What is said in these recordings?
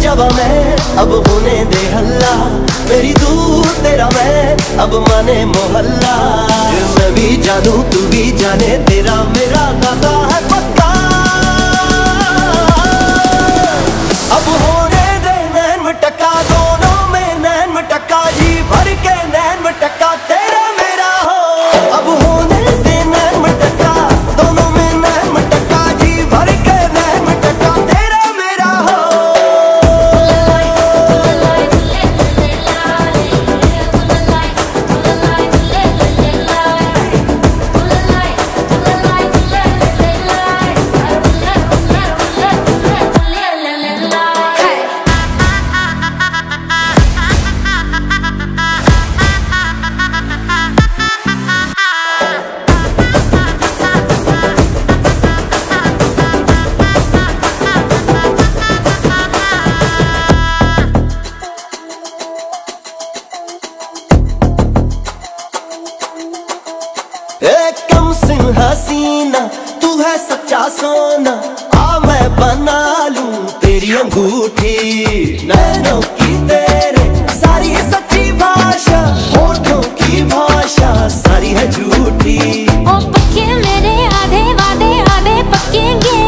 जवा मैं अब होने दे हल्ला, मेरी दूर तेरा मैं अब माने मोहल्ला। मैं भी जानू तू भी जाने, तेरा मेरा दादा है पक्का। अब होने दे नैन मटका, दोनों में नैन मटका, जी भर के नैन मटका तेरा मेरा हो। अब होने दे नैन मटका, दोनों में नैन मटका, जी भर के नैन मटका तेरा मेरा हो। कम सिंह हसीना तू है सच्चा सोना, आ मैं बना लूं तेरी अंगूठी। नैनों की तेरे सारी सच्ची भाषा, होठों की भाषा सारी है झूठी। ओ पक्के मेरे आधे वादे आधे पक्केंगे,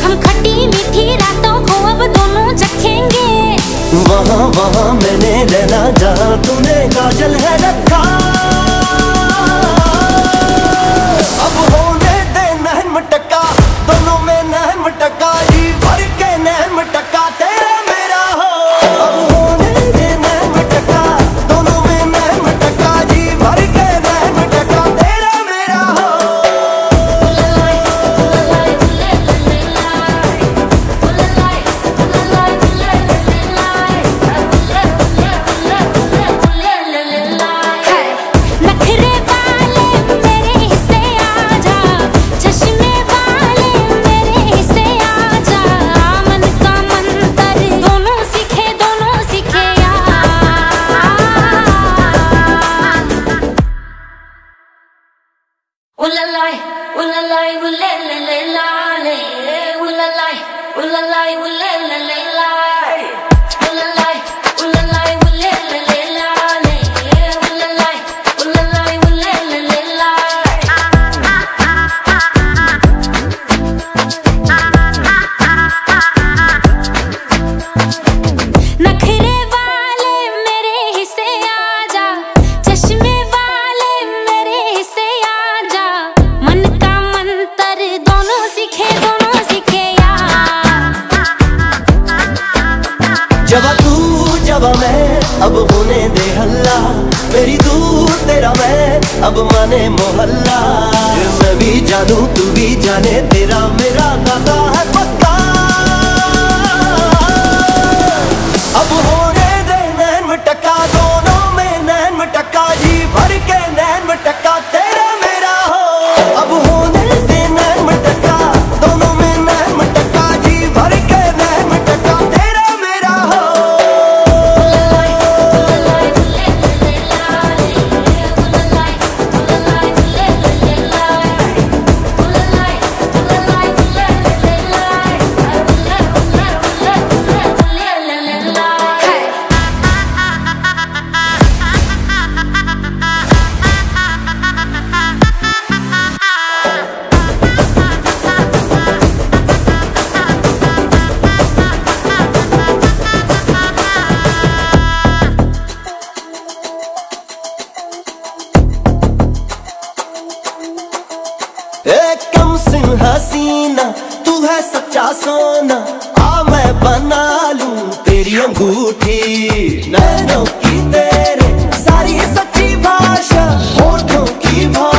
हम खट्टी मीठी रातों को अब दोनों चखेंगे। वहाँ वहाँ मैंने रहना जहाँ तूने काजल है रखा। अब होने दे नैन मटका, दोनों में नैन मटका, जी भर के नैन मटका तेरा मेरा हो। अब होने दे नैन मटका, दोनों में नैन मटका, जी भर के नैन मटका तेरा मेरा हो। नखरे वाले मेरे हिस्से आजा, चश्मे वाले मेरे हिस्से आजा। मन का मंतर दोनों सीखे यार। उल्लाई उल्लाई उल्ले ले ले लाले, उल्लाई उल्लाई उल्ले ले ले लाई, उल्लाई उल्लाई उल्ले ले ले लाले, उल्लाई उल्लाई उल्ले ले ले लाई। नखरे वाले मेरे हिस्से आजा, चश्मे वाले मेरे हिस्से आजा। मन का मंतर दोनों सीखे यार। जवा तू जवा मैं अब होने दे हल्ला, मेरी दूर तेरा मैं अब माने मोहल्ला। मैं भी जानू तू भी जाने, तेरा मेरा दादा है पक्का। अब होने दे नैन मटका, दोनों में नैन मटका, जी भर के नैन मटका तेरा मेरा हो। अब होने दे नैन मटका, दोनों में नैन मटका, जी भर के नैन मटका तेरा मेरा हो। कम सिंह हसीना तू है सच्चा सोना, आ मैं बना लूं तेरी अंगूठी। नैनों की तेरे सारी सच्ची भाषा, होठों की भाषा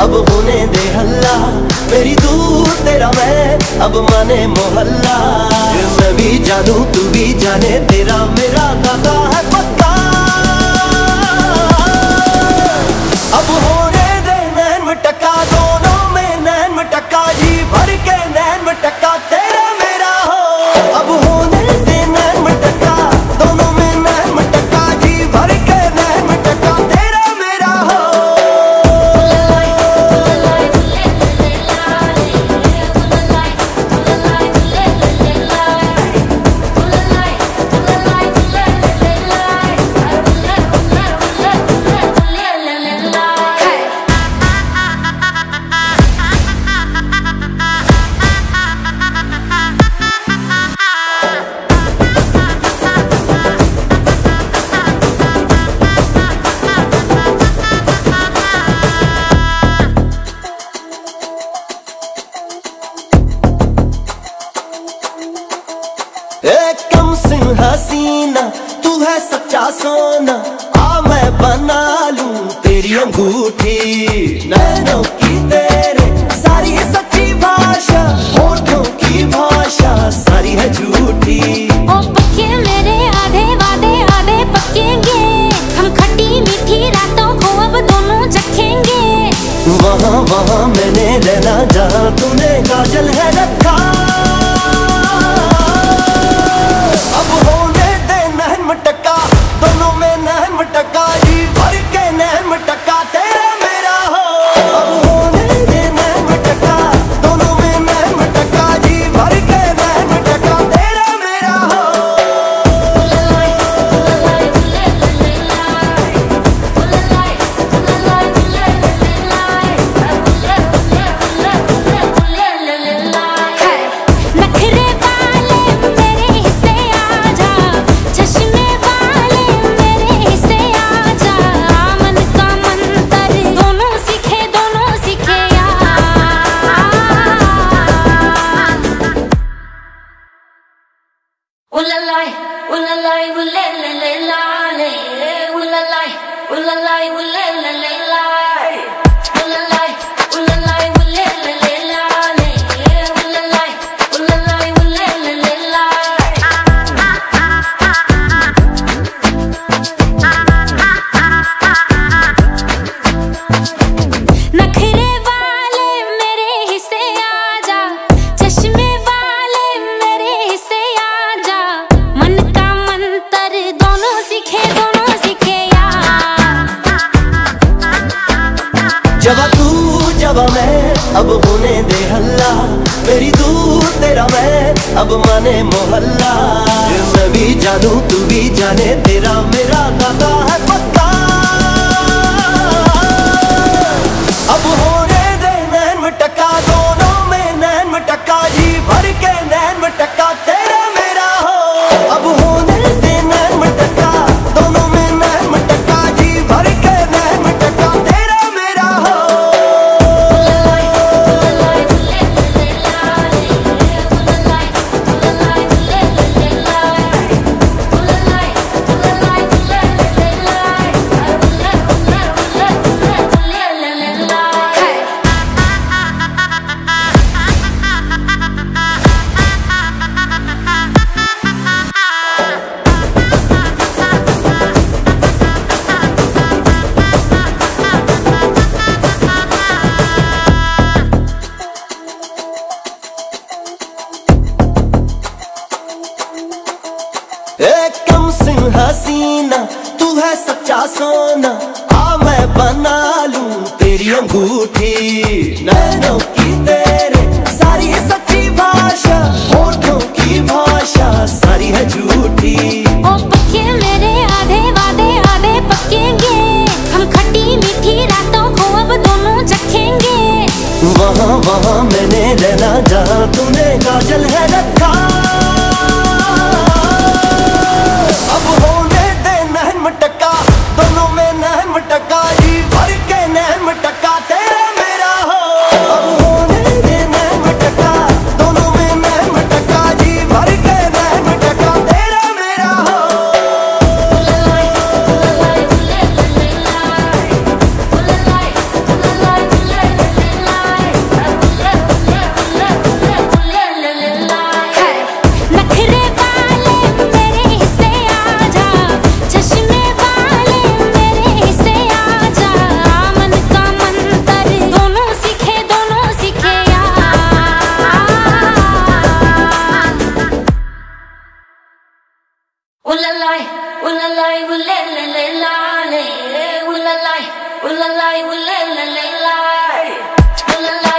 अब होने दे हल्ला, मेरी दूर तेरा मैं अब माने मोहल्ला। मैं भी जानूं तू भी जाने, तेरा मेरा दादा है पक्का। अब होने दे नैन मटक्का, दोनों में नैन मटक्का, जी भर के नैन मटक्का तेरा मेरा हो। अब होने दे नैन मटक्का, दोनों में नैन मटक्का, जी भर के नैन मटक्का तेरा मेरा हो। कम सिंह हसीना तू है सच्चा सोना, आ मैं बना लूं तेरी अंगूठी। नैनों की तेरे सारी सच्ची भाषा, होठों की भाषा सारी है झूठी। ओ पक्के मेरे आधे वादे आधे पक्केंगे, हम खट्टी मीठी रातों को अब दोनों चखेंगे। वहाँ वहाँ मैंने रहना जहाँ तूने काजल है रखा। अब होने दे नैन मटक्का, दोनों में नैन मटक्का, जी भर के नैन मटक्का तेरा मेरा हो। अब होने दे नैन मटक्का, दोनों में नैन मटक्का, जी भर के नैन मटक्का तेरा मेरा हो। नखरे वाले मेरे हिस्से आजा, चश्मे वाले मेरे हिस्से आजा। मन का मंतर दोनों सीखे यार। Ooh-la-la, ooh-la-la, ooh-la-la-la-la, ooh-la-la, ooh-la-la, ooh-la-la-la-la, ooh-la-la, ooh-la-la, ooh-la-la-la-la, ooh-la-la, ooh-la-la, ooh-la-la-la-la. नखरे वाले मेरे हिस्से आजा, चश्मे वाले मेरे हिस्से आजा। मन का मंतर दोनों सीखे यार। जब तू जब मैं अब होने दे हल्ला, मेरी दूर तेरा मैं अब माने मोहल्ला। मैं भी जानूं तू भी जाने, तेरा मेरा दादा है पक्का। अब होने दे नैन मटक्का, दोनों में नैन मटक्का, जी भर के नैन मटक्का तेरा मेरा हो। अब होने दे नैन मटक्का, दोनों में नैन मटक्का, जी भर के नैन मटक्का तेरा मेरा हो। कम सिंह हसीना तू है सच्चा सोना, आ मैं बना लूं तेरी अंगूठी। नैनों की तेरे सारी सच्ची भाषा, होठों की भाषा सारी है ooh la la, ooh la la la la, ooh la la, ooh la la, ooh la la la la, ooh la la,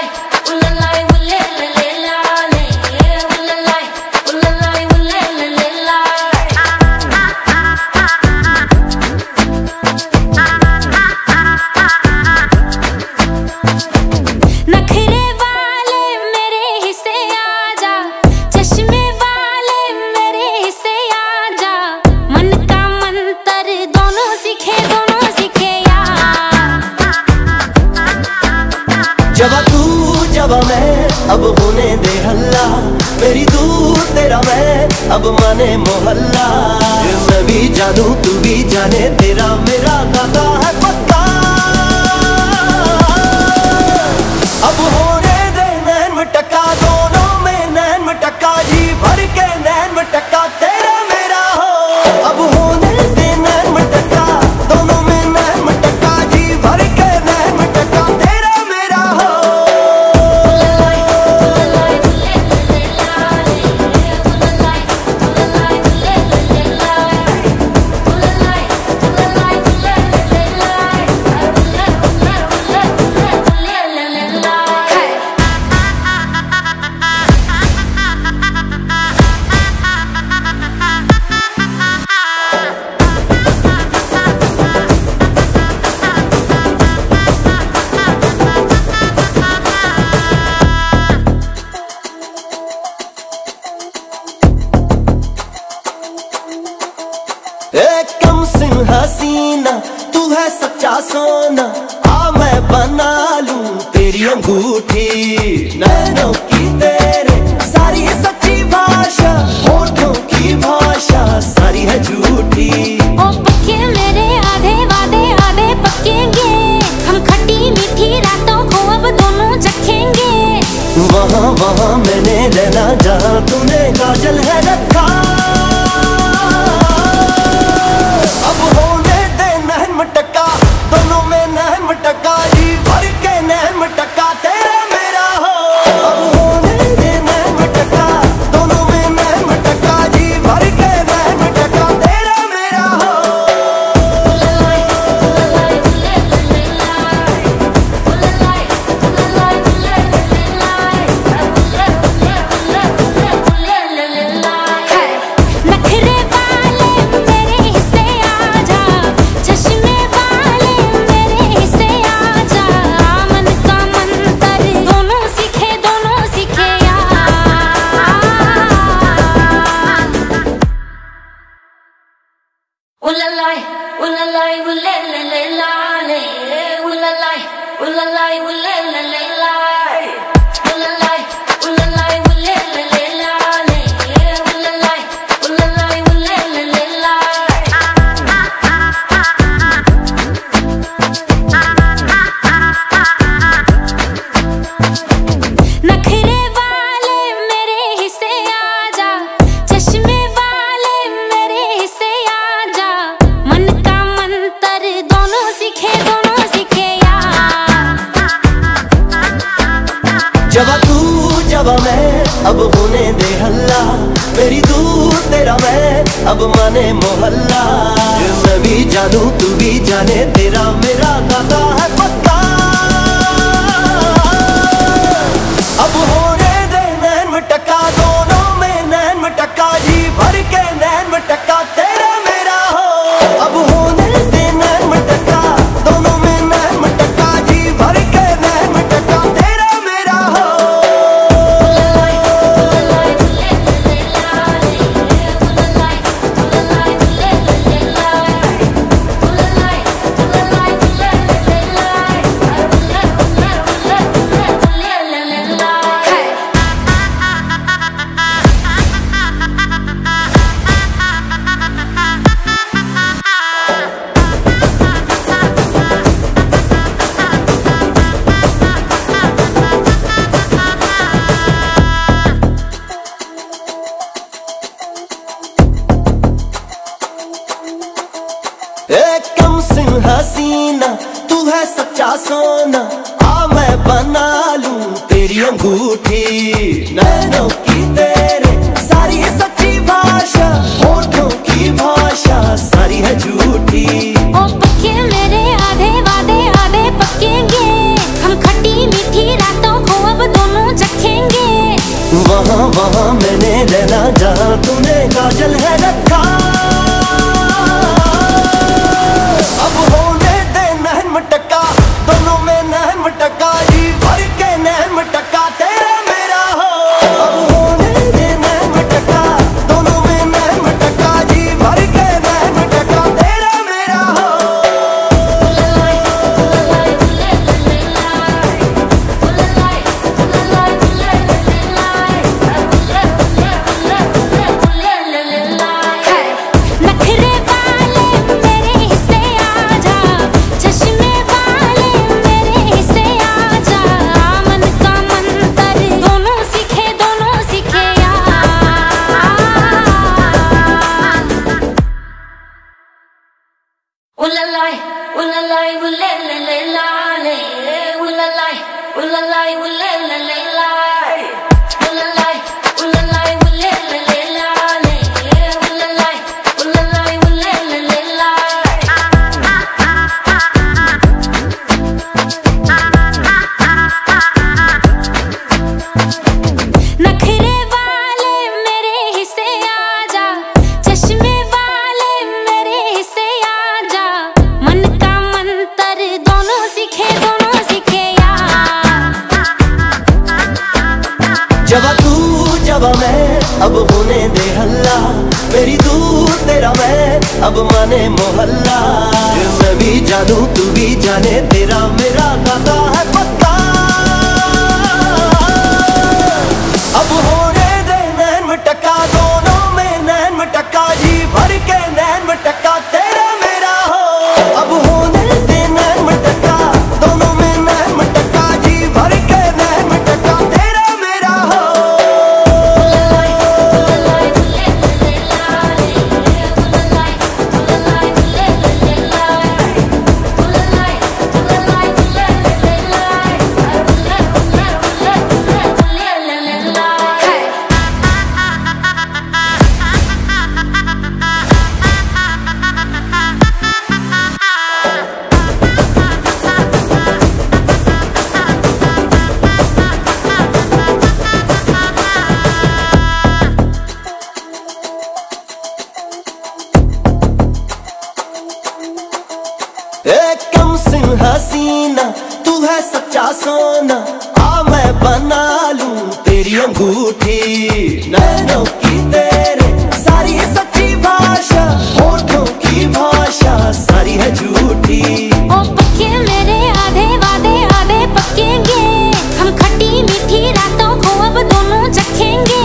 ooh la la, ooh la la la la, ooh la la, ooh la la, ooh la la la la. नखरे वाले मेरे हिस्से आजा, चश्मे वाले मेरे हिस्से आजा, मन का मंतर दोनों सीखे यार। जब तू जब मैं अब होने दे हल्ला, मेरी तू तेरा मैं अब माने मोहल्ला। मैं भी जानू तू भी जाने, तेरा मेरा नाता है पक्का। अब होने दे नैन मटका, दोनों में नैन मटका, जी भर के नैन मटका तेरा मेरा हो। अब होने दे नैन मटका, दोनों में नैन मटका, जी भर के नैन मटका तेरा मेरा हो। कम सिंह हसीना तू है सच्चा सोना, आ मैं बना लूं तेरी अंगूठी। नैनों की तेरे सारी सच्ची भाषा, होठों की भाषा सारी है झूठी। ओ पक्के मेरे आधे वादे आधे पक्केंगे, हम खट्टी मीठी रातों को अब दोनों चखेंगे। वहाँ वहाँ मैंने रहना जहाँ तूने काजल है रखा। अब होने दे नैन मटका, दोनों में नैन मटका, जी भर के नैन मटका तेरा मेरा हो। अब होने दे नैन मटका, दोनों में नैन मटका, जी भर के नैन मटका तेरा मेरा हो। नखरे वाले मेरे हिस्से आजा, चश्मे वाले मेरे हिस्से आजा, मन का मंतर दोनों सीखे यार। Ooh la la, ooh la la, ooh la la la la, ooh la la, ooh la la, ooh la la la la, ooh la la, ooh la la, ooh la la la la, ooh la la, ooh la la, ooh la la la la. नखरे वाले मेरे हिस्से आजा, चश्मे वाले मेरे हिस्से आजा, मन का मंतर दोनों सीखे यार। जब तू जब मैं अब होने दे हल्ला, मेरी तू तेरा मैं अब माने मोहल्ला। मैं भी जानू तू भी जाने, तेरा मेरा नाता है पक्का। अब होने दे नैन मटका, दोनों में नैन मटका, जी भर के नैन मटका तेरा मेरा हो। अब होने दे नैन मटका, दोनों में नैन मटका, जी भर के नैन मटका तेरा मेरा हो। कम सिंह हसीना तू है सच्चा सोना, आ मैं बना लूं तेरी अंगूठी। नैनों की तेरे सारी सच्ची भाषा, होठों की की भाषा सारी है झूठी। ओ पक्के मेरे आधे वादे आधे पक्केंगे, हम खट्टी मीठी रातों को अब दोनों चखेंगे। वहाँ वहाँ मैंने रहना जहाँ तूने काजल है रखा। अब होने दे नैन मटका, दोनों में नैन मटका, जी भर के नैन मटका तेरा मेरा हो। अब होने दे नैन मटका, दोनों में नैन मटका, जी भर के नैन मटका तेरा मेरा हो। नखरे वाले मेरे हिस्से आजा, चश्मे वाले मेरे हिस्से आजा, मन का मंतर दोनों सीखे यार। Ooh-la-lai, ooh-la-lai, ooh-la-la-la-la-lay. Ooh-la-lai, ooh-la-lai, ooh-la-la-la-lay. Ooh-la-lai, ooh-la-lai, ooh-la-la-la-lay. Ooh-la-lai, ooh-la-lai, ooh-la-la-la-lay. नखरे वाले मेरे हिस्से आजा, चश्मे वाले मेरे हिस्से आजा, मन का मंतर दोनों सीखे यार। जब तू जब मैं अब होने दे हल्ला, मेरी तू तेरा मैं अब माने मोहल्ला। मैं भी जानू तू भी जाने, तेरा मेरा दादा है पक्का। अब होने दे नैन मटका, दोनों में नैन मटका, जी भर के नैन मटका तेरा मेरा हो। अब होने दे नैन मटका, दोनों में नैन मटका, जी भर के नैन मटका तेरा मेरा हो। कम सिन हसीना तू है सच्चा सोना, आ मैं बना लूं तेरी अंगूठी। नैनों की तेरे सारी है सच्ची भाषा, होठों की भाषा सारी है झूठी। ओ पक्के मेरे आधे वादे आधे पक्केंगे, हम खट्टी मीठी रातों को अब दोनों चखेंगे।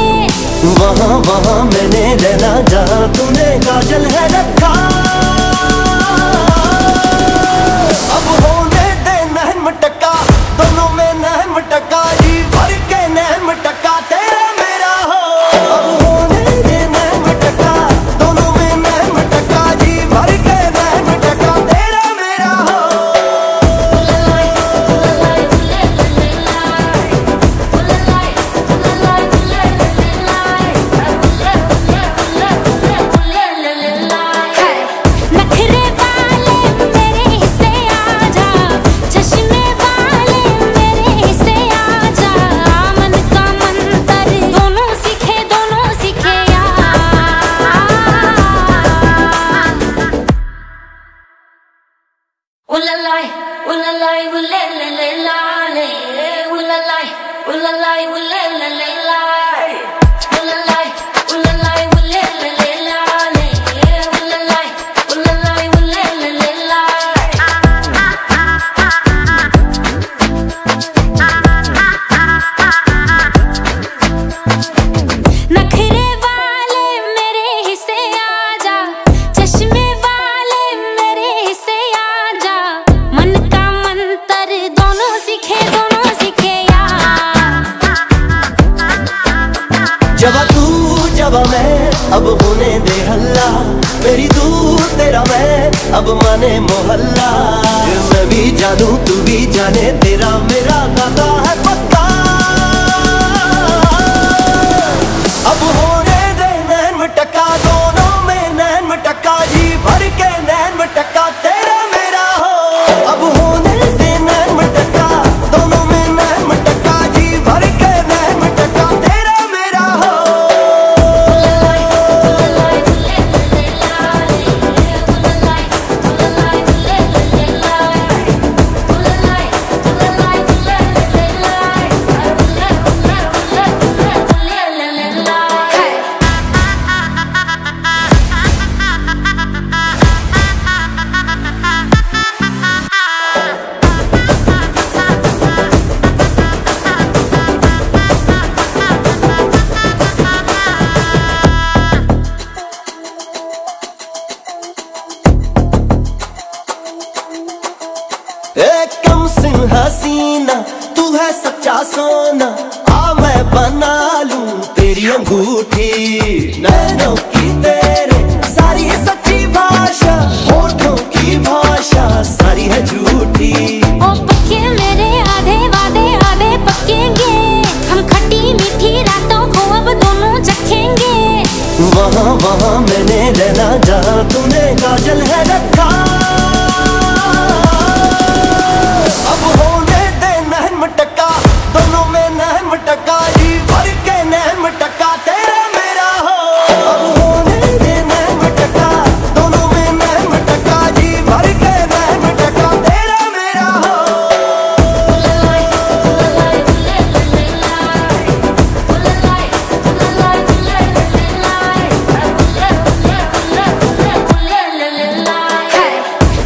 वहाँ वहाँ मैंने रहना जहाँ तूने काजल है रखा। अब होने दे नैन मटका, दोनों में नैन मटका, जी भर के नैन मटका तेरा मेरा हो। अब होने दे नैन मटका, दोनों में नैन मटका, जी भर के नैन मटका तेरा मेरा हो। नखरे वाले मेरे हिस्से आजा, चश्मे वाले मेरे हिस्से आजा, मन का मंतर दोनों सीखे यार। Ooh-la-lai, ooh-la-lai, ooh-la-la-la-lay. Ooh-la-lai, ooh-la-lai, ooh-la-la-la-lay. Ooh-la-lai, ooh-la-lai, ooh-la-la-la-lay. Ooh-la-lai, ooh-la-lai, ooh-la-la-la-lay. नखरे वाले मेरे हिस्से आजा, चश्मे वाले मेरे हिस्से आजा, मन का मंतर दोनों सीखे यार। जब तू जब मैं अब होने दे हल्ला, मेरी तू तेरा मैं अब माने मोहल्ला। मैं भी जानू तू भी जाने, तेरा मेरा दादा है पक्का। अब होने दे नैन मटका, दोनों में नैन अंगूठी, नैनों की तेरे सारी है सच्ची भाषा, होठों की भाषा सारी है झूठी। ओ पक्के मेरे आधे वादे आधे पक्केंगे, हम खट्टी मीठी रातों को अब दोनों चखेंगे। वहाँ वहाँ मैंने रहना जहाँ तूने काजल है रखा, अब होने दे नैन मटका, दोनों में नैन मटका, जी भर के नैन मटका तेरा मेरा हो। अब होने दे नैन मटका, दोनों में नैन मटका, जी भर के नैन मटका तेरा मेरा हो।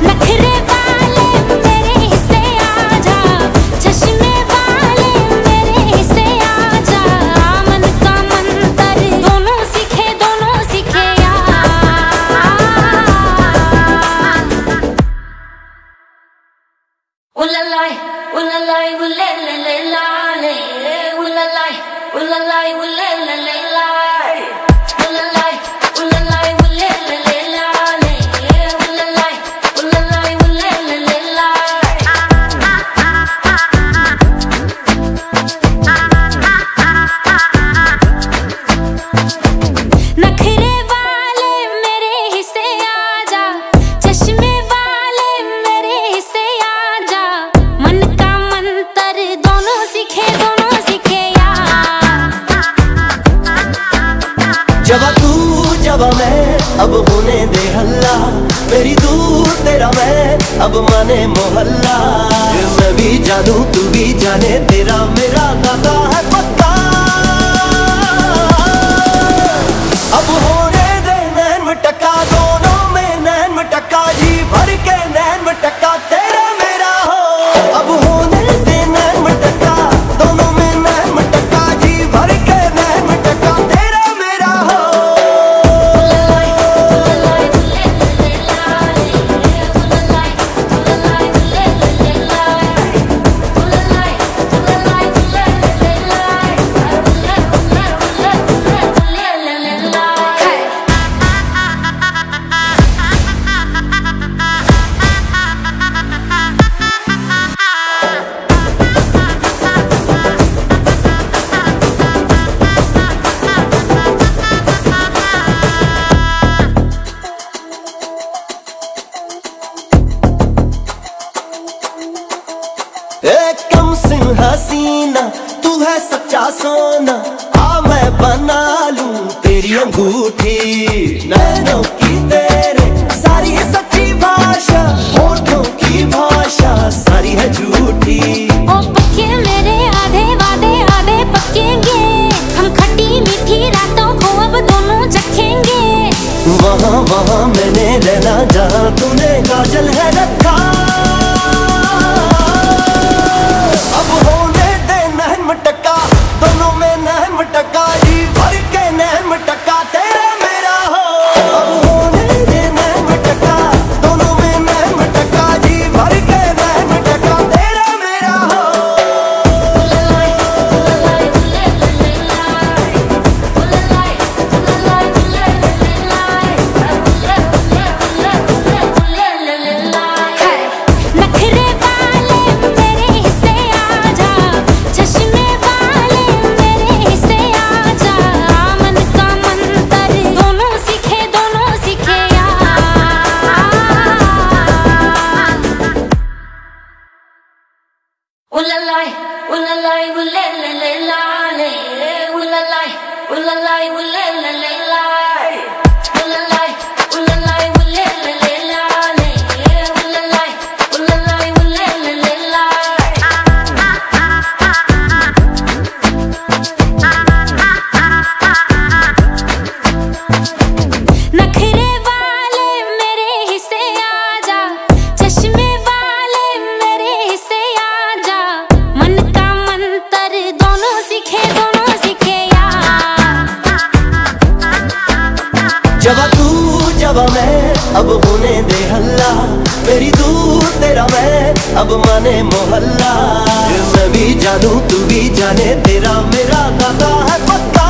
नखरे वाले मेरे हिस्से आजा, चश्मे वाले मेरे हिस्से आजा, मन का मंतर दोनों सीखे यार। Ooh-la-la, ooh-la-la, ooh-la-la-la-la, ooh-la-la, ooh-la-la, ooh-la-la-la-la, ooh-la-la, ooh-la-la, ooh-la-la-la-la, ooh-la-la, ooh-la-la, ooh-la-la-la-la. नखरे वाले मेरे हिस्से आजा, चश्मे वाले मेरे हिस्से आजा, मन का मंतर दोनों सीखे यार। जवा तू जवा मैं अब होने दे हल्ला, मेरी दूर तेरा मैं अब माने मोहल्ला। मैं भी जानू तू भी जाने, तेरा मेरा नाता है पक्का। अब होने दे नैन मटका, दोनों में नैन मटका, जी भर के नैन मटका तेरा मेरा हो। अब होने दे नैन मटका, दोनों में नैन मटका, जी भर के नैन मटका तेरा मेरा हो। एक कम सिंह हसीना तू है सच्चा सोना, आ मैं बना लूं तेरी अंगूठी, नैनों की तेरे सारी है सच्ची भाषा, होठों की भाषा सारी है झूठी। ओ पक्के मेरे आधे वादे आधे पक्केंगे, हम खट्टी मीठी रातों को अब दोनों चखेंगे। वहाँ वहाँ मैंने रहना जहाँ तूने काजल है रखा, अब होने दे नैन मटका, दोनों में नैन मटका, जी भर के नैन मटका तेरा मेरा हो। अब होने दे नैन मटका, दोनों में नैन मटका, जी भर के नैन मटका तेरा मेरा हो। नखरे वाले मेरे हिस्से आजा, चश्मे वाले मेरे हिस्से आजा, मन का मंतर दोनों सीखे यार। Ooh-la-la, ooh-la-la, ooh-la-la-la-la, ooh-la-la, ooh-la-la, ooh-la-la-la-la, ooh-la-la, ooh-la-la, ooh-la-la-la-la, ooh-la-la, ooh-la-la, ooh-la-la-la-la. नखरे वाले मेरे हिस्से आजा, चश्मे वाले मेरे हिस्से आजा, मन का मंतर दोनों सीखे यार। जवा तू जवा मैं अब होने दे हल्ला, मेरी दूर तेरा मैं अब माने मोहल्ला। मैं भी जानू तू भी जाने, तेरा मेरा नाता है पक्का।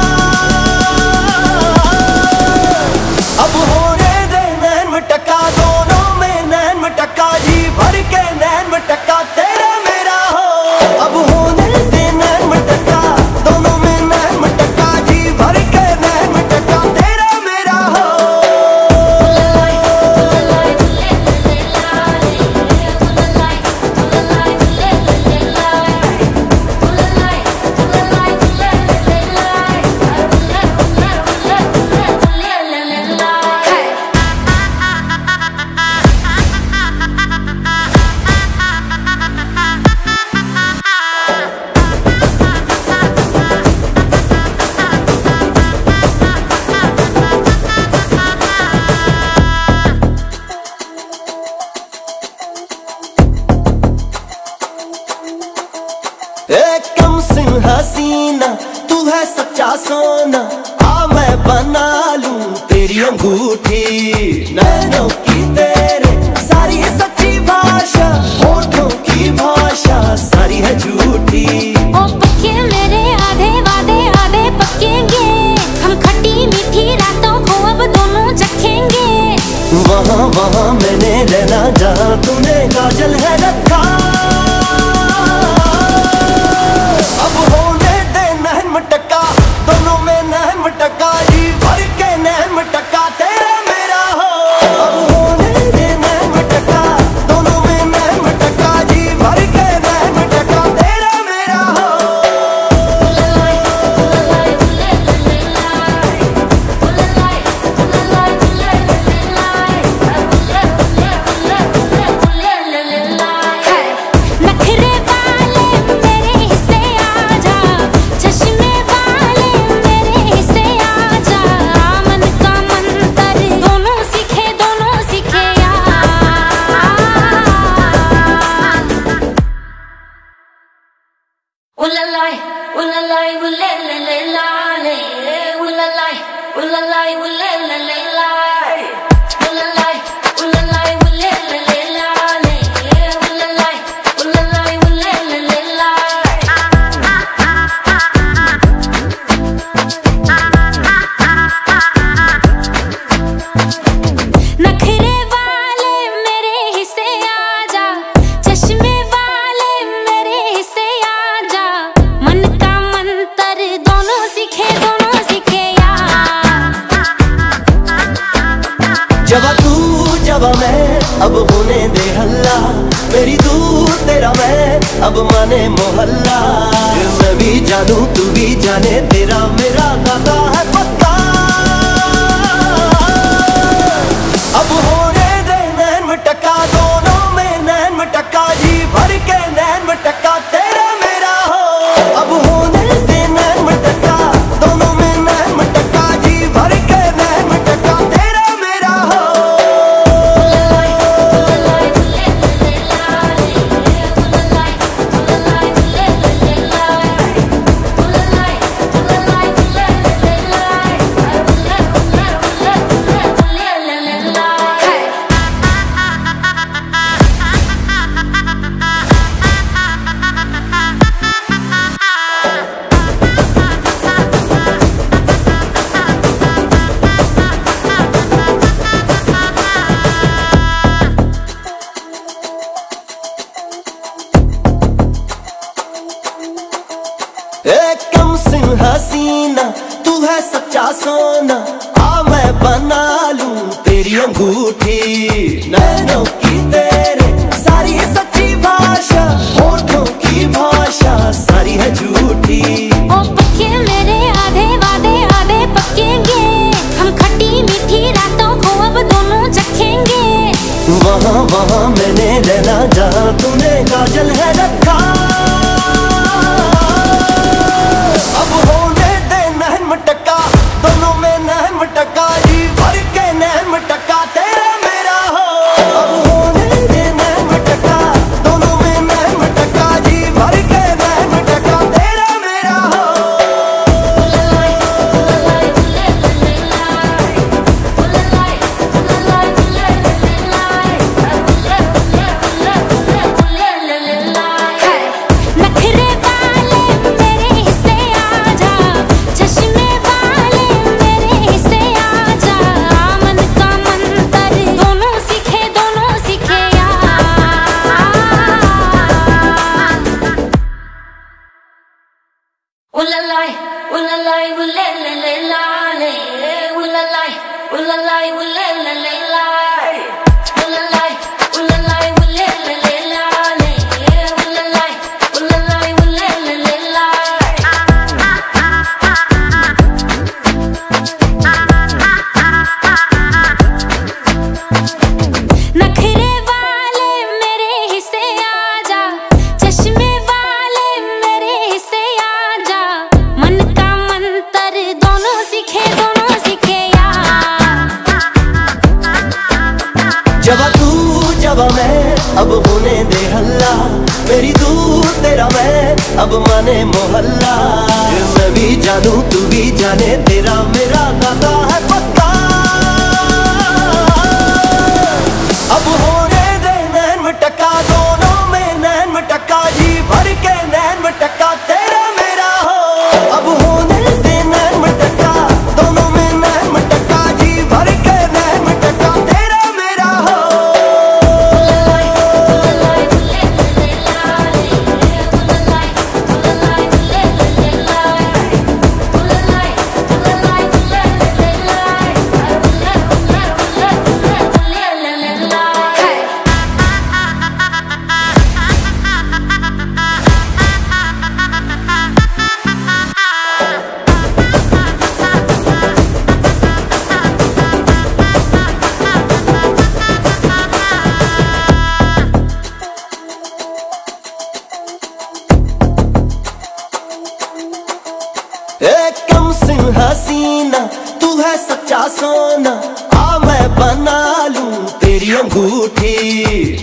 सोना, आ मैं बना लूं तेरी अंगूठी। नैनों की तेरे सारी है सच्ची भाषा, होठों की भाषा सारी है झूठी। ओ पक्के मेरे आधे वादे आधे पक्केंगे, हम खट्टी मीठी रातों को अब दोनों चखेंगे। वहाँ वहाँ मैंने रहना जहाँ तूने काजल है रखा। अब होने दे नैन मटका, दोनों में नैन मटका, जी भर के नैन मटका तेरा मेरा हो। अब होने दे नैन मटका, दोनों में नैन मटका, जी भर के नैन मटका तेरा मेरा हो। नखरे वाले मेरे हिस्से आजा, चश्मे वाले मेरे हिस्से आजा। मन का मंतर दोनों सीखे यार। Ooh-la-lai, ooh-la-lai, ooh-la-la-la-la-lai. Ooh-la-lai, ooh-la-lai, ooh-la-la-la-lai. Ooh-la-lai, ooh-la-lai, ooh-la-la-la-lai. Ooh-la-lai, ooh-la-lai, ooh-la-la-la-lai. नखरे वाले मेरे हिस्से आजा, चश्मे वाले मेरे हिस्से आजा। मन का मंतर दोनों सीखे यार। जब तू जब मैं अब होने दे हल्ला, मेरी तू तेरा मैं अब माने मोहल्ला। मैं भी जानू तू भी जाने, तेरा मेरा नाता है पक्का। अब होने दे नैन मटका, दोनों में नैन मटका, जी भर के नैन मटका तेरा मेरा हो। अब होने दे नैन मटका, दोनों में नैन मटका, जी भर के नैन मटका तेरा मेरा हो। कम सिंह हसीना, तू है सच्चा सोना, आ मैं बना लूं तेरी अंगूठी। नैनों की तेरे सारी है सच्ची भाषा, होठों की भाषा सारी है झूठी। ओ पक्के मेरे आधे वादे आधे पक्केंगे, हम खट्टी मीठी रातों को अब दोनों चखेंगे। वहाँ वहाँ मैंने रहना जहाँ तूने काजल है रखा। अब होने दे नैन मटका, दोनों में नैन मटका, जी भर के नैन मटका तेरा मेरा हो। अब होने दे नैन मटका, दोनों में नैन मटका, जी भर के नैन मटका तेरा मेरा हो। नखरे वाले मेरे हिस्से आजा, चश्मे वाले मेरे हिस्से आजा। मन का मंतर दोनों सीखे यार। Ooh-la-lai, ooh-la-lai, ooh-la-la-la-lai. Ooh-la-lai, ooh-la-lai, ooh-la-la-la-lai. Ooh-la-lai, ooh-la-lai, ooh-la-la-la-lai. Ooh-la-lai, ooh-la-lai, ooh-la-la-la-lai. नखरे वाले मेरे हिस्से आजा, चश्मे वाले मेरे हिस्से आजा। मन का मंतर दोनों सीखे यार। अब माने मोहल्ला। मैं भी जानू तू भी जाने, तेरा मेरा नाता है पक्का। अब होने दे नैन मटक्का, दोनों में नैन मटक्का, जी भर के नैन मटक्का तेरा मेरा हो। अब होने दे नैन मटक्का, दोनों में नैन मटक्का, जी भर के नैन मटक्का तेरा मेरा हो। एक कम सिंह हसीना, तू है सच्चा सोना, आ मैं बना लूं तेरी अंगूठी।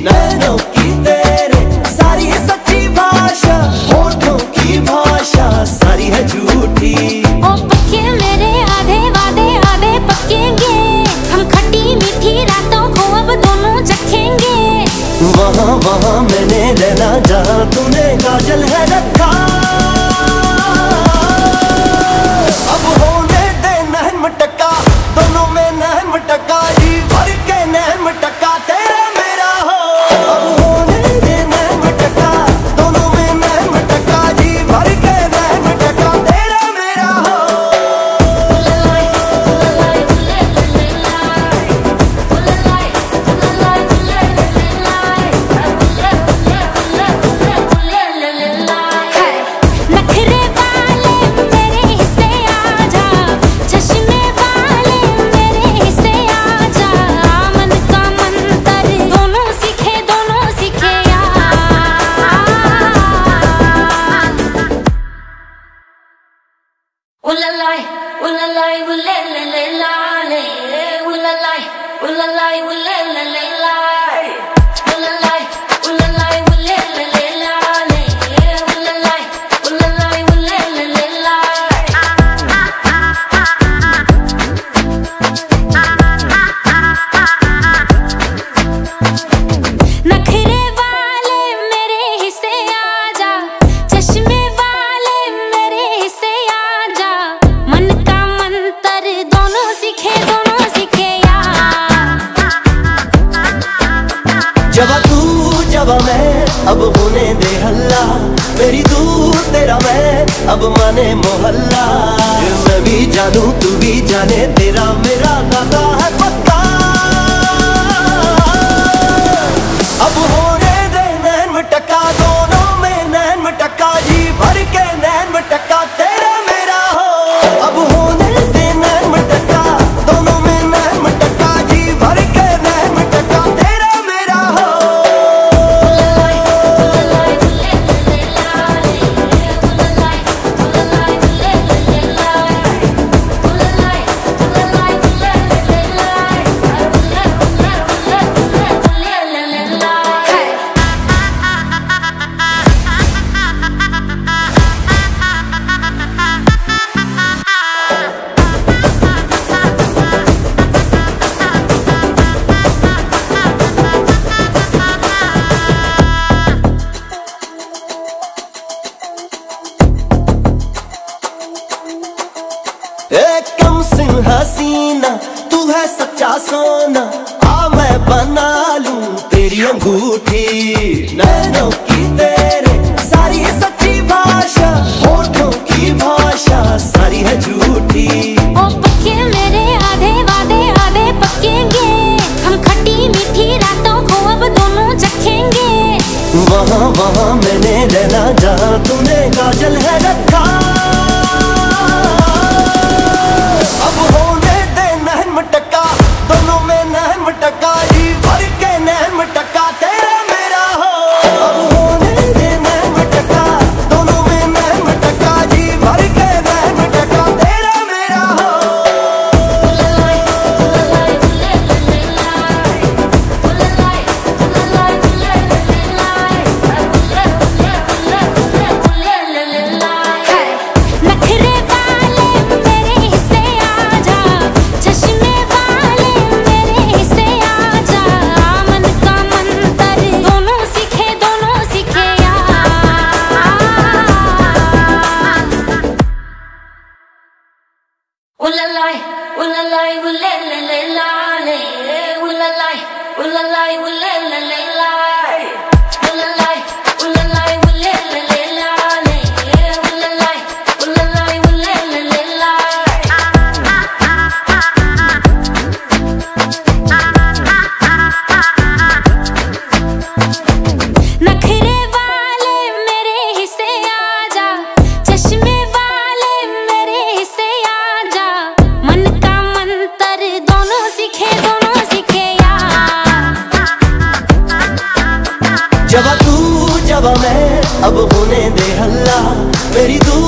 नैनों की तेरे सारी सच्ची भाषा, होठों की भाषा सारी है झूठी। ओ पक्के मेरे आधे वादे आधे पक्केंगे, हम खट्टी मीठी रातों को अब दोनों चखेंगे। वहाँ वहाँ मैंने रहना जहाँ तूने काजल है रखा। अब होने दे नैन मटक्का, दोनों में नैन मटक्का, जी भर के नैन मटक्का तेरा मेरा हो। अब होने दे नैन मटक्का, दोनों में नैन मटक्का, जी भर के नैन मटक्का तेरा मेरा हो। नखरे वाले मेरे हिस्से आजा, चश्मे वाले मेरे हिस्से आजा। मन का मंतर दोनों सीखे यार। Ooh-la-lai, ooh-la-lai, ooh-la-la-la-la-lai. Ooh-la-lai, ooh-la-lai, ooh-la-la-la-lai. Ooh-la-lai, ooh-la-lai, ooh-la-la-la-lai. Ooh-la-lai, ooh-la-lai, ooh-la-la-la-lai. नखरे वाले मेरे हिस्से आजा, चश्मे वाले मेरे हिस्से आजा। मन का मंतर दोनों सीखे यार। जब तू जब मैं अब होने दे हल्ला, मेरी दूर तेरा मैं अब माने मोहल्ला। मैं भी जानू तू भी जाने, तेरा मेरा नाता है पक्का। अब होने दे नैन मटक्का, दोनों में नैन मटक्का, जी भर के नैन मटक्का तेरा मेरा हो। अब होने दे नैन मटक्का, दोनों में नैन मटक्का, जी भर के नैन मटक्का तेरा मेरा हो। एक कम सिंह हसीना, तू है सच्चा सोना, आ मैं बना लूं तेरी अंगूठी। नैनों की तेरे सारी सच्ची भाषा, होठों की भाषा सारी है झूठी। ओ पक्के मेरे आधे वादे आधे पक्केंगे, हम खट्टी मीठी रातों को अब दोनों चखेंगे। वहाँ वहाँ मैंने रहना जहाँ तूने काजल है रखा। अब होने दे नैन मटक्का, दोनों में नैन मटक्का, जी भर के नैन मटक्का तेरा मेरा हो। अब होने दे नैन मटक्का, दोनों में नैन मटक्का, जी भर के नैन मटक्का तेरा मेरा हो। जवा तू जवा मैं अब होने दे हल्ला, मेरी तू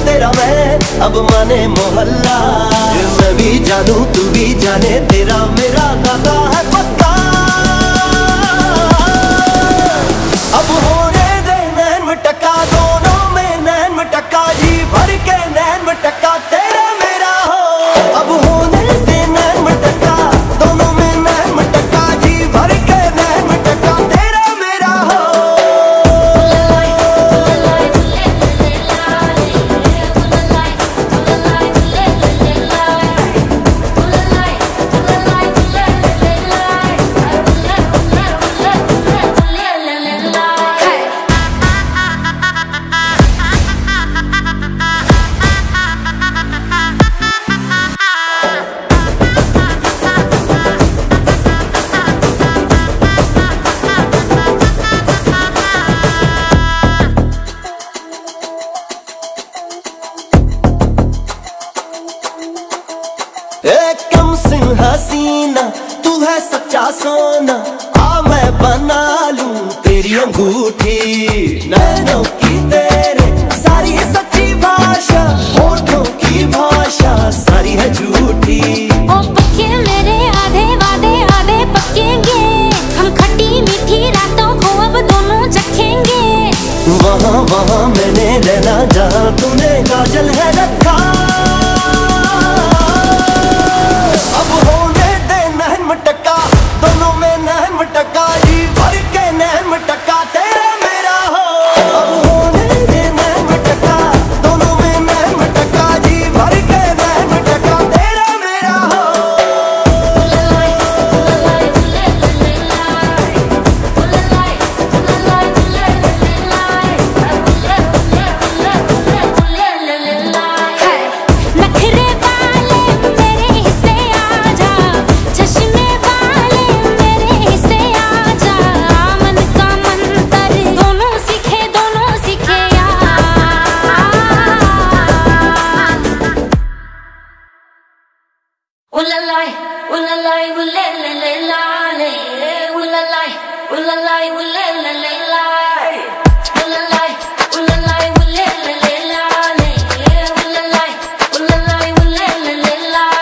तेरा मैं अब माने मोहल्ला। मैं भी जानू तू भी जाने तेरा मेरा नाता है पक्का। अब होने दे नैन मटक्का, दोनों में नैन मटक्का, जी भर के नैन मटक्का तेरा मेरा हो। अब होने दे नैन मटक्का, दोनों में नैन मटक्का, जी भर के नैन मटक्का तेरा मेरा हो। कम सिंह हसीना तू है सच्चा सोना, आ मैं बना लूं तेरी अंगूठी। नैनों की तेरे सारी है सच्ची भाषा, होठों की भाषा सारी है झूठी। ओ पक्के मेरे आधे वादे आधे पक्केंगे, हम खट्टी मीठी रातों को अब दोनों चखेंगे। वहाँ वहाँ मैंने रहना जहाँ तूने काजल है रखा। अब होने दे नैन मटक्का, दोनों में नैन मटक्का, जी भर के नैन मटक्का तेरा मेरा हो। अब होने दे नैन मटक्का, दोनों में नैन मटक्का, जी भर के नैन मटक्का तेरा मेरा हो। नखरे वाले मेरे हिस्से आजा, चश्मे वाले मेरे हिस्से आजा। मन का मंतर दोनों सीखे यार। Ooh-la-lai, ooh-la-lai, ooh-la-la-la-la-lai. Ooh-la-lai, ooh-la-lai, ooh-la-la-la-lai. Ooh-la-lai, ooh-la-lai, ooh-la-la-la-lai. Ooh-la-lai, ooh-la-lai, ooh-la-la-la-lai.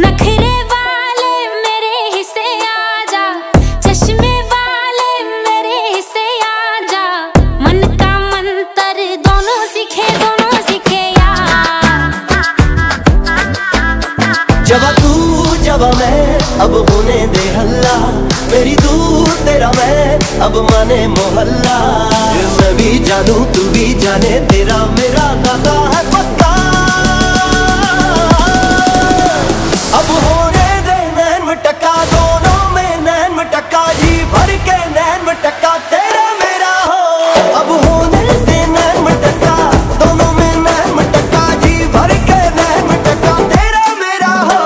नखरे वाले मेरे हिस्से आजा, चश्मे वाले मेरे हिस्से आजा। मन का मंतर दोनों सीखे यार। जवा तू जवा मैं अब होने दे हल्ला, मेरी तू तेरा मैं अब माने मोहल्ला। मैं भी जानू तू भी जाने तेरा मेरा नाता है पक्का। अब होने दे नैन मटक्का, दोनों में नैन मटक्का, जी भर के नैन मटक्का तेरा मेरा हो। अब होने दे नैन मटक्का, दोनों में नैन मटक्का, जी भर के नैन मटक्का तेरा मेरा हो।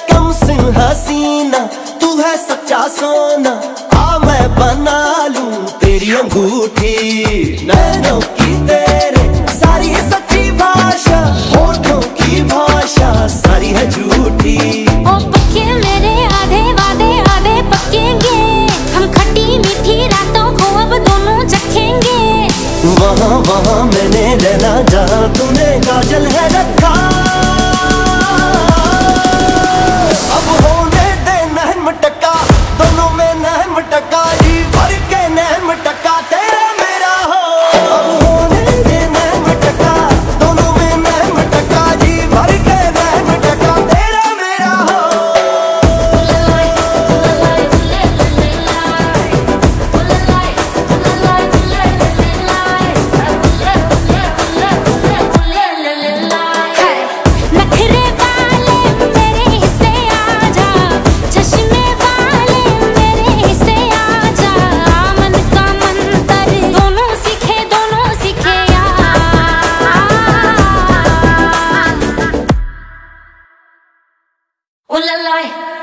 कम सिंह हसीना तू है सच्चा सोना, आ मैं बना लूं तेरी अंगूठी। नैनों की तेरे सारी है सच्ची भाषा, होठों की भाषा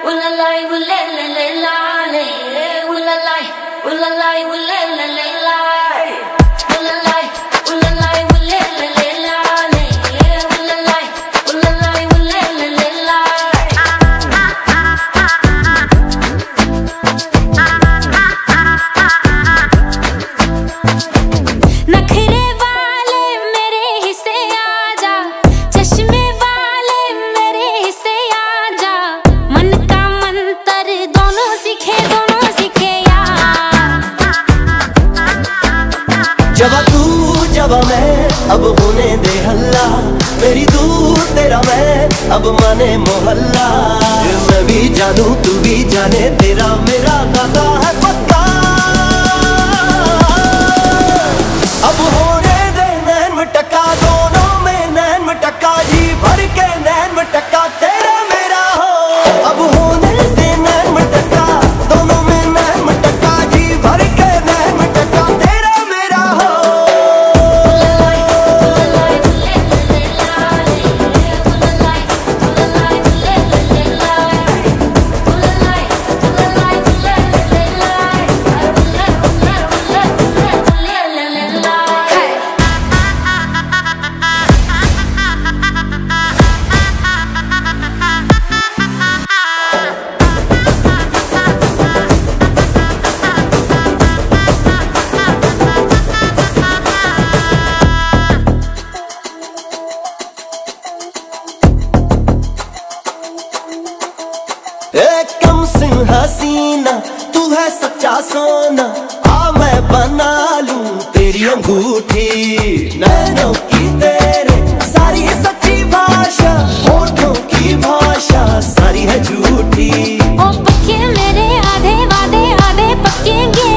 ooh la la, ooh la la la la, ooh la la, ooh la la, ooh la la la la, ooh la la, ooh la la, ooh la la la la, ooh la la, ooh la la, ooh la la la la. नखरे वाले मेरे हिस्से आजा, चश्मे वाले मेरे हिस्से आजा, मन का मंतर दोनों सीखे यार। जवा तू जवा मैं अब होने दे हल्ला, मेरी दूर तेरा मैं अब माने मोहल्ला। मैं भी जानू तू भी जाने तेरा मेरा दादा है पक्का। अब होने दे नैन मटका, दोनों में नैन मटका, जी भर के नैन मटका तेरा मेरा हो। अब होने दे नैन मटका, दोनों में नैन मटका, जी भर के नैन मटका तेरा मेरा हो। एक कम सिंह हसीना तू है सच्चा सोना, आ मैं बना लूं तेरी अंगूठी। नैनों की तेरे सारी सच्ची भाषा, होठों की भाषा सारी है झूठी। ओ पक्के मेरे आधे वादे आधे पक्केंगे,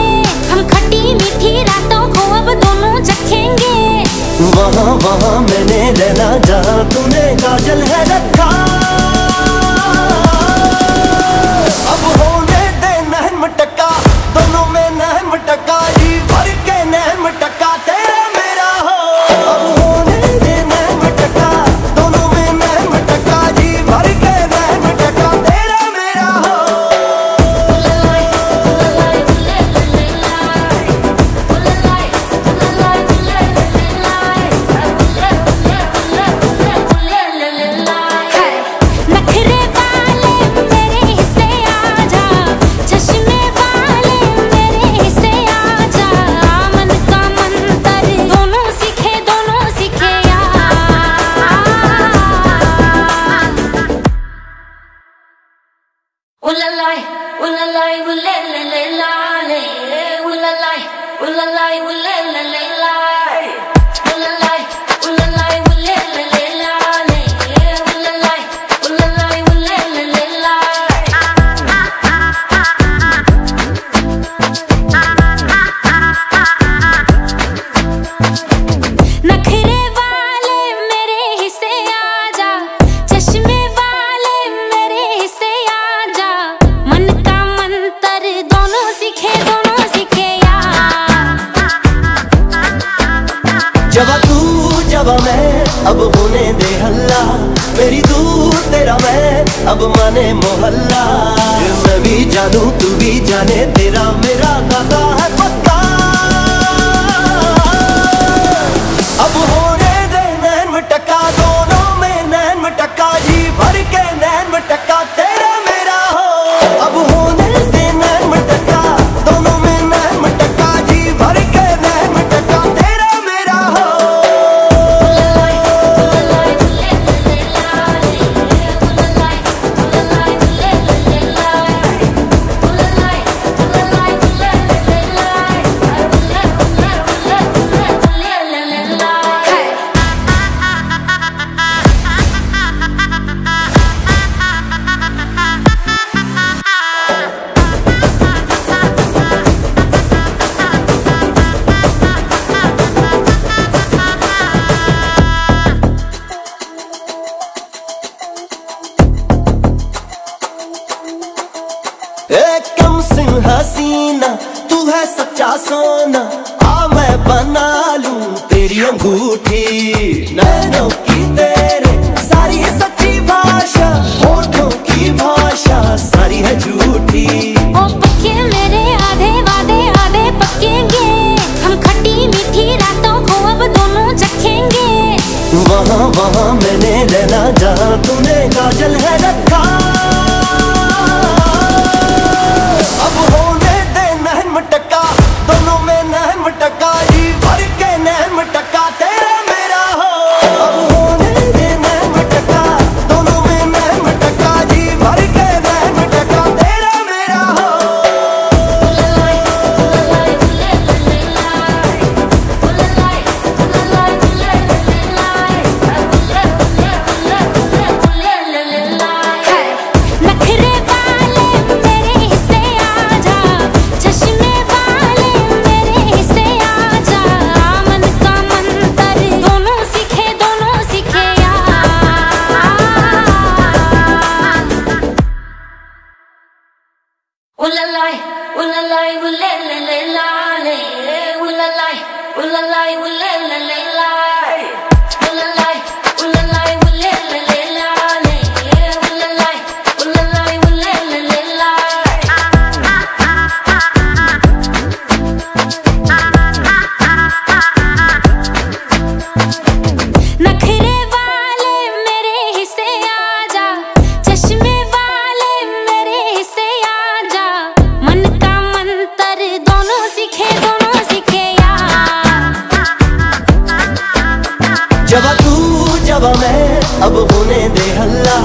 हम खट्टी मीठी रातों को अब दोनों चखेंगे। वहाँ वहाँ मैंने रहना जहाँ तूने काजल है रखा। अब होने दे नैन मटका, दोनों में नैन मटका, जी भर के नैन मटका तेरा मेरा हो। अब होने दे नैन मटका, दोनों में नैन मटका, जी भर के नैन मटका तेरा मेरा हो। नखरे वाले मेरे हिस्से आजा, चश्मे वाले मेरे हिस्से आजा, मन का मंतर दोनों सीखे यार। Ooh la la, ooh la la, ooh la la la la, ooh la la, ooh la la, ooh la la la la, ooh la la, ooh la la, ooh la la la la, ooh la la, ooh la la, ooh la la la la. नखरे वाले मेरे हिस्से आजा, चश्मे वाले मेरे हिस्से आजा, मन का मंतर दोनों सीखे यार। जवा तू जवा मैं अब होने दे हल्ला, मेरी दूर तेरा मैं अब माने मोहल्ला। मैं भी जानू तू भी जाने तेरा मेरा दादा है पक्का। अब होने दे नैन मटका, दोनों में नैन मटका, जी भर के नैन मटका तेरा मेरा हो। अब होने दे नैन मटका, दोनों में नैन मटका, जी भर के नैन मटका तेरा मेरा हो। एक कम सिंह हसीना तू है सच्चा सोना, आ मैं बना लूं तेरी अंगूठी। नैनों की तेरे सारी सच्ची भाषा, होठों की भाषा सारी रहना जहाँ तूने काजल है रखा। अब होने दे नैन मटका, दोनों में नैन मटका, जी भर के नैन मटका तेरा मेरा हो। अब होने दे नैन मटका, दोनों में नैन मटका, जी भर के नैन मटका तेरा मेरा हो। नखरे वाले मेरे हिस्से आजा, चश्मे वाले मेरे हिस्से आजा, मन का मंतर दोनों सीखे उल्लालाई उल्लालाई उल्ले ले ले लाले, उल्लालाई उल्लालाई उल्ले ले ले लाई, उल्लालाई उल्लालाई उल्ले ले ले लाले, उल्लालाई उल्लालाई उल्ले ले ले लाई। नखरे वाले मेरे हिस्से आजा, चश्मे वाले मेरे हिस्से आजा, मन का मंतर दोनों सीखे जवा तू जवा मैं अब होने दे हल्ला,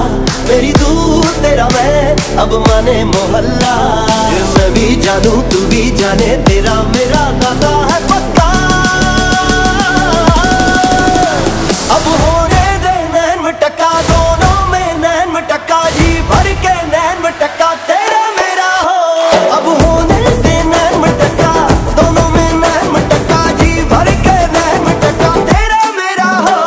मेरी दूर तेरा मैं अब माने मोहल्ला। मैं भी जानू तू भी जाने तेरा मेरा दादा है पक्का। अब होने दे नैन मटका, दोनों में नैन मटका, जी भर के नैन मटका तेरा मेरा हो। अब होने दे नैन मटका, दोनों में नैन मटका, जी भर के नैन मटका तेरा मेरा हो।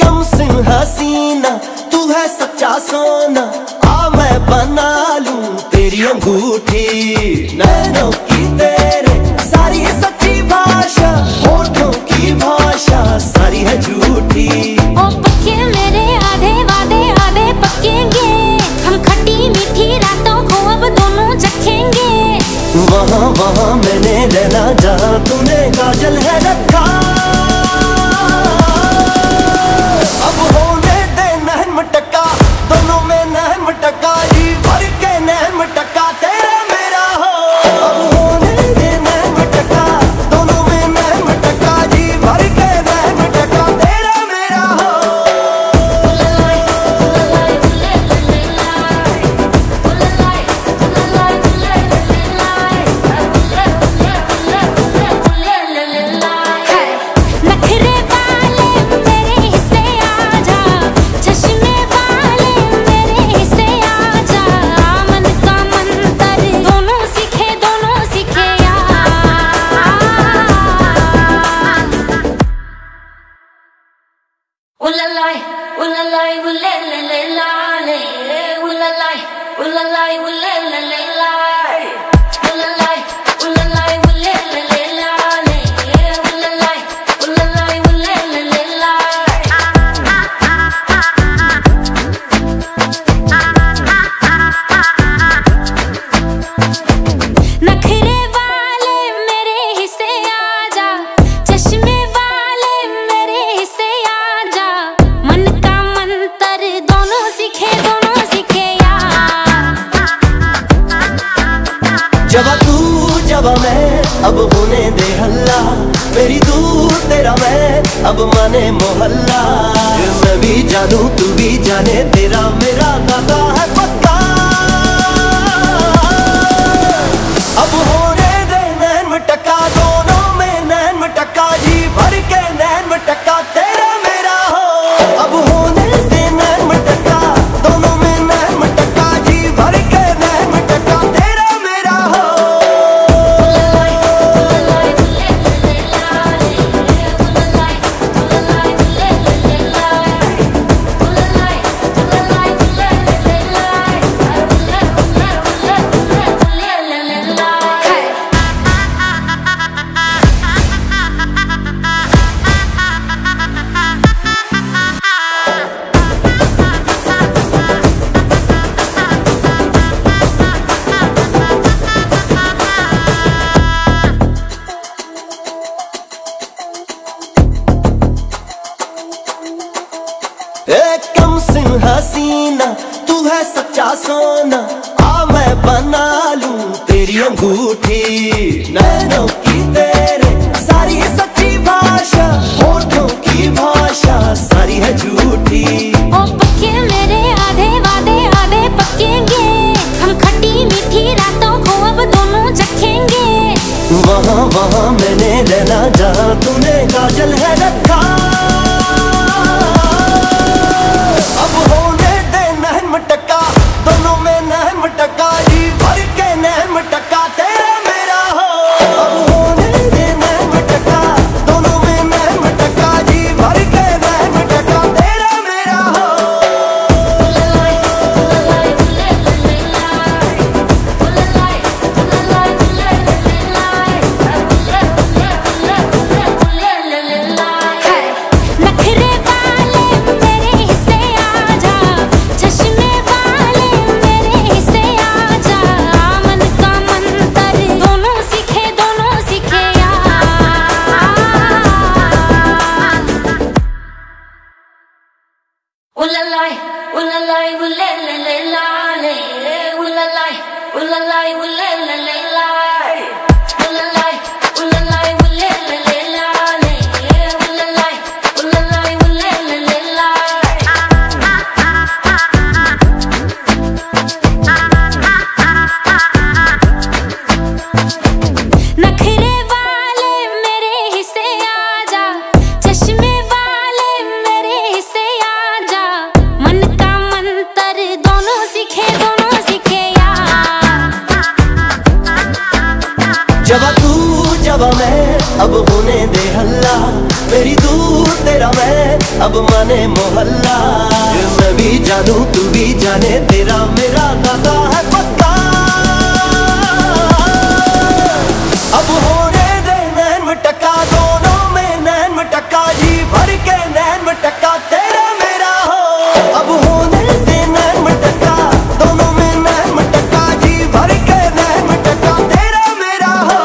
कम सिंह हसीना तू है सच्चा सोना, आ मैं बना लूं तेरी अंगूठी। नैनों की तेरे सारी है सच्ची भाषा, होठों की भाषा सारी है झूठी। ओ पक्के मेरे आधे वादे आधे पक्केंगे, हम खट्टी मीठी रातों को अब दोनों चखेंगे। वहाँ वहाँ मैंने रहना जहाँ तूने काजल है रखा। अब होने दे नैन मटका, दोनों में नैन मटका, जी भर के नैन मटका तेरा मेरा हो। अब होने दे नैन मटका, दोनों में नैन मटका, जी भर के नैन मटका तेरा मेरा हो। नखरे वाले मेरे हिस्से आजा, चश्मे वाले मेरे हिस्से आजा, मन का मंतर दोनों सीखे उल्लालाई उल्लालाई उल्ले ले ले लाले, उल्लालाई उल्लालाई उल्ले ले ले लाई, उल्लालाई उल्लालाई उल्ले ले ले लाले, उल्लालाई उल्लालाई उल्ले ले ले लाई। नखरे वाले मेरे हिस्से आजा, चश्मे वाले मेरे हिस्से आजा, मन का मंतर दोनों सीखे जवा तू जवा मैं अब होने दे हल्ला, मेरी दूर तेरा मैं अब माने मोहल्ला। मैं भी जानू तू भी जाने तेरा मेरा दादा है पक्का। अब होने दे नैन मटका, दोनों में नैन मटका, जी भर के नैन मटका तेरा मेरा हो। अब होने दे नैन मटका, दोनों में नैन मटका, जी भर के नैन मटका तेरा मेरा हो। अंगूठी, नैनों की तेरे सारी है सच्ची भाषा, होठों की भाषा सारी है झूठी। ओ पक्के मेरे आधे वादे आधे पक्केंगे, हम खट्टी मीठी रातों को अब दोनों चखेंगे। वहाँ वहाँ मैंने रहना जहाँ तूने काजल है रखा, अब होने दे नैन मटका, दोनों में नैन मटका, जी भर के नैन मटका तेरा मेरा हो। अब होने दे नैन मटका, दोनों में नैन मटका, जी भर के नैन मटका तेरा मेरा हो। नखरे वाले मेरे हिस्से आजा, चश्मे वाले मेरे हिस्से आजा, मन का मंतर दोनों सीखे यार। उल्ललाई उल्ललाई उल्ले ले ले लाले, उल्ललाई उल्ललाई उल्ले ले ले लाई, उल्ललाई उल्ललाई उल्ले ले ले लाले, उल्ललाई उल्ललाई उल्ले ले ले लाई। नखरे वाले मेरे हिस्से आजा, चश्मे वाले मेरे हिस्से आजा, मन का मंतर दोनों सीखे यार। जवा तू जवा मैं अब होने दे हल्ला, मेरी तू तेरा मैं अब माने मोहल्ला। मैं भी जानू तू भी जाने, तेरा मेरा नाता है पक्का। अब होने दे नैन मटका, दोनों में नैन मटका, जी भर के नैन मटका तेरा मेरा हो। अब होने दे नैन मटका, दोनों में नैन मटका, जी भर के नैन मटका तेरा मेरा हो।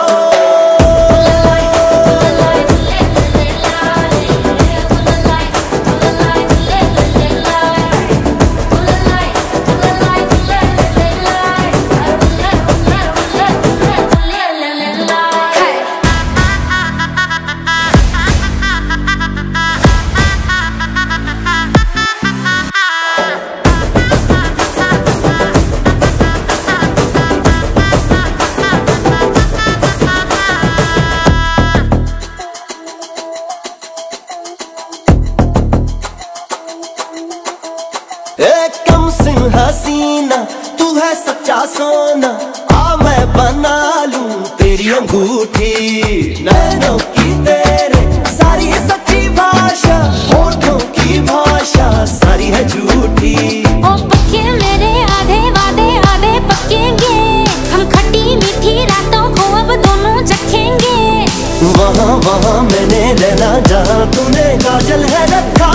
एक कम सिंह हसीना तू है सच्चा सोना, आ मैं बना लूं तेरी अंगूठी, नैनों की तेरे सारी है सच्ची भाषा, होठों की भाषा सारी है झूठी। ओ पक्के मेरे आधे वादे आधे पक्केंगे, हम खट्टी मीठी रातों को अब दोनों चखेंगे। वहाँ वहाँ मैंने रहना जहाँ तूने काजल है रखा,